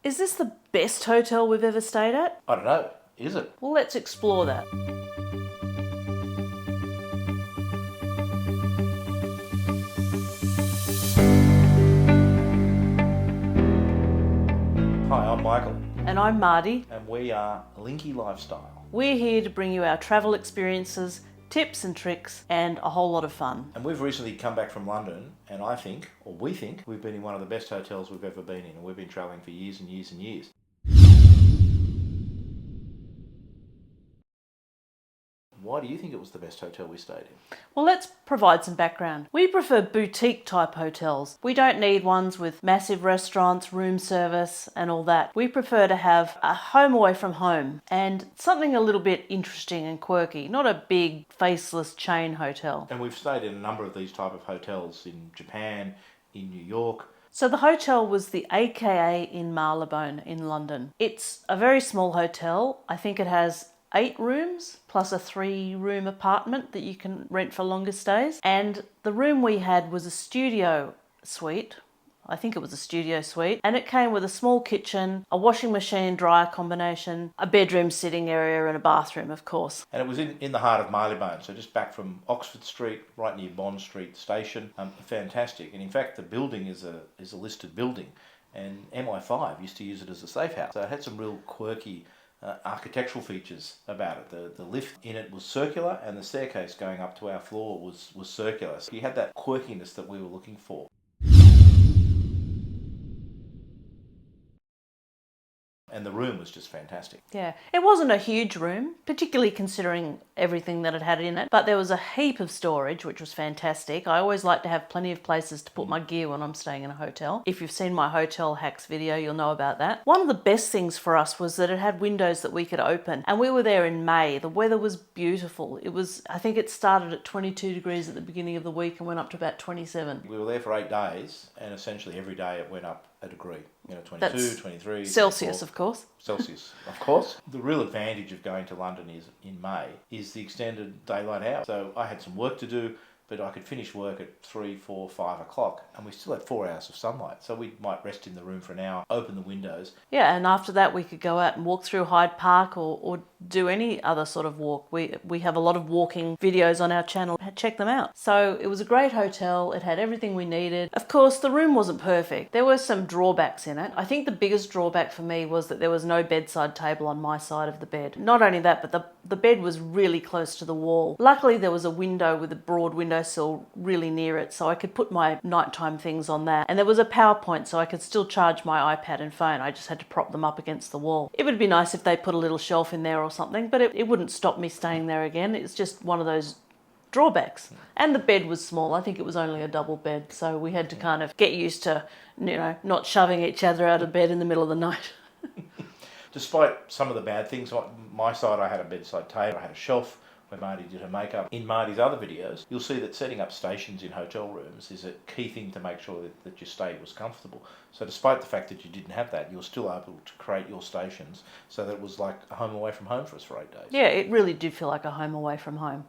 Is this the best hotel we've ever stayed at? I don't know, is it? Well, let's explore that. Hi, I'm Michael, And I'm Marty. and we are Linky Lifestyle. We're here to bring you our travel experiences, tips and tricks, and a whole lot of fun. And we've recently come back from London, and I think, or we think, we've been in one of the best hotels we've ever been in, and we've been travelling for years and years and years. Why do you think it was the best hotel we stayed in? Well, let's provide some background. We prefer boutique type hotels. We don't need ones with massive restaurants, room service, and all that. We prefer to have a home away from home and something a little bit interesting and quirky, not a big faceless chain hotel. And we've stayed in a number of these type of hotels in Japan, in New York. So the hotel was the AKA in Marylebone in London. It's a very small hotel. I think it has 8 rooms plus a 3-room apartment that you can rent for longer stays. And the room we had was a studio suite. I think it was a studio suite. And it came with a small kitchen, a washing machine dryer combination, a bedroom sitting area and a bathroom, of course. And it was in the heart of Marylebone, so just back from Oxford Street, right near Bond Street Station. Fantastic. And in fact, the building is a listed building. And MI5 used to use it as a safe house. So it had some real quirky architectural features about it. The lift in it was circular, and the staircase going up to our floor was circular. So you had that quirkiness that we were looking for. And the room was just fantastic. Yeah, it wasn't a huge room, particularly considering everything that it had in it, but there was a heap of storage, which was fantastic. I always like to have plenty of places to put my gear when I'm staying in a hotel. If you've seen my hotel hacks video, you'll know about that. One of the best things for us was that it had windows that we could open, and we were there in May. The weather was beautiful. I think it started at 22 degrees at the beginning of the week and went up to about 27. We were there for 8 days, and essentially every day it went up a degree. 22, That's 23. Celsius, 24. of course. Celsius, of course. The real advantage of going to London in May is the extended daylight hours. So I had some work to do, but I could finish work at 3, 4, 5 o'clock, and we still had 4 hours of sunlight. So we might rest in the room for an hour, open the windows. Yeah, and after that we could go out and walk through Hyde Park or do any other sort of walk. We have a lot of walking videos on our channel. Check them out. So it was a great hotel. It had everything we needed. Of course, the room wasn't perfect. There were some drawbacks in it. I think the biggest drawback for me was that there was no bedside table on my side of the bed. Not only that, but the bed was really close to the wall. Luckily, there was a window with a broad windowsill really near it, so I could put my nighttime things on that. And there was a power point, so I could still charge my iPad and phone. I just had to prop them up against the wall. It would be nice if they put a little shelf in there or something, but it wouldn't stop me staying there again. It's just one of those drawbacks. And the bed was small. I think it was only a double bed, so we had to kind of get used to, not shoving each other out of bed in the middle of the night. Despite some of the bad things, on my side I had a bedside table, I had a shelf where Marty did her makeup. In Marty's other videos, you'll see that setting up stations in hotel rooms is a key thing to make sure that your stay was comfortable. So despite the fact that you didn't have that, you were still able to create your stations so that it was like a home away from home for us for 8 days. Yeah, it really did feel like a home away from home.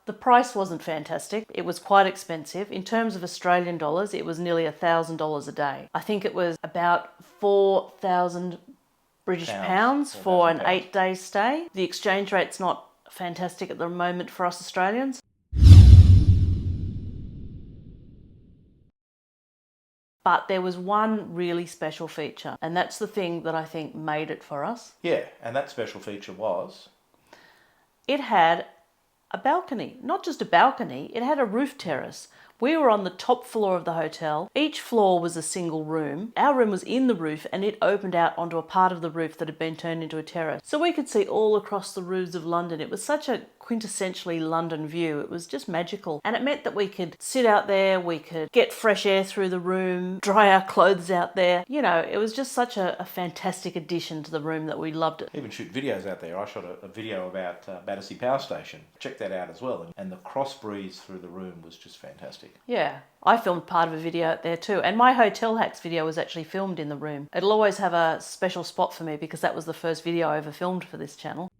The price wasn't fantastic. It was quite expensive. In terms of Australian dollars, it was nearly $1,000 a day. I think it was about 4,000 British pounds for an 8-day stay. The exchange rate's not fantastic at the moment for us Australians. But there was one really special feature, and that's the thing that I think made it for us. Yeah, and that special feature was? It had a balcony. Not just a balcony, it had a roof terrace. We were on the top floor of the hotel. Each floor was a single room. Our room was in the roof and it opened out onto a part of the roof that had been turned into a terrace. So we could see all across the roofs of London. It was such a quintessentially London view. It was just magical. And it meant that we could sit out there, we could get fresh air through the room, dry our clothes out there. It was just such a fantastic addition to the room that we loved it. Even shoot videos out there. I shot a video about Battersea Power Station. Check that out as well. And the cross breeze through the room was just fantastic. Yeah, I filmed part of a video out there too, and my hotel hacks video was actually filmed in the room. It'll always have a special spot for me because that was the first video I ever filmed for this channel.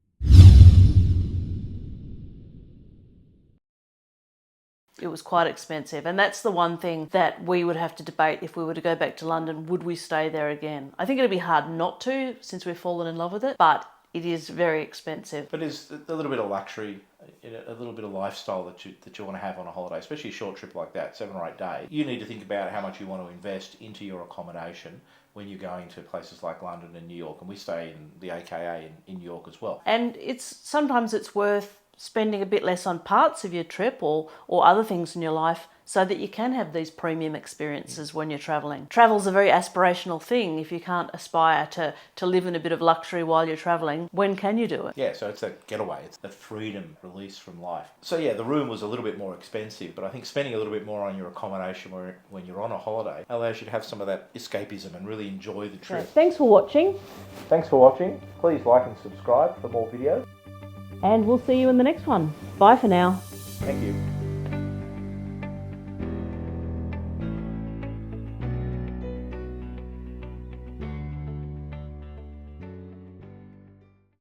was quite expensive. And that's the one thing that we would have to debate if we were to go back to London. Would we stay there again? I think it'd be hard not to, since we've fallen in love with it, but it is very expensive. But it's a little bit of luxury, a little bit of lifestyle that you want to have on a holiday, especially a short trip like that, 7 or 8 days. You need to think about how much you want to invest into your accommodation when you're going to places like London and New York. And we stay in the AKA in New York as well. And sometimes it's worth spending a bit less on parts of your trip or other things in your life so that you can have these premium experiences when you're travelling. Travel's a very aspirational thing. If you can't aspire to live in a bit of luxury while you're travelling, when can you do it? Yeah, so it's that getaway, it's that freedom release from life. So yeah, the room was a little bit more expensive, but I think spending a little bit more on your accommodation when you're on a holiday allows you to have some of that escapism and really enjoy the trip. So, thanks for watching. Thanks for watching. Please like and subscribe for more videos. And we'll see you in the next one. Bye for now. Thank you.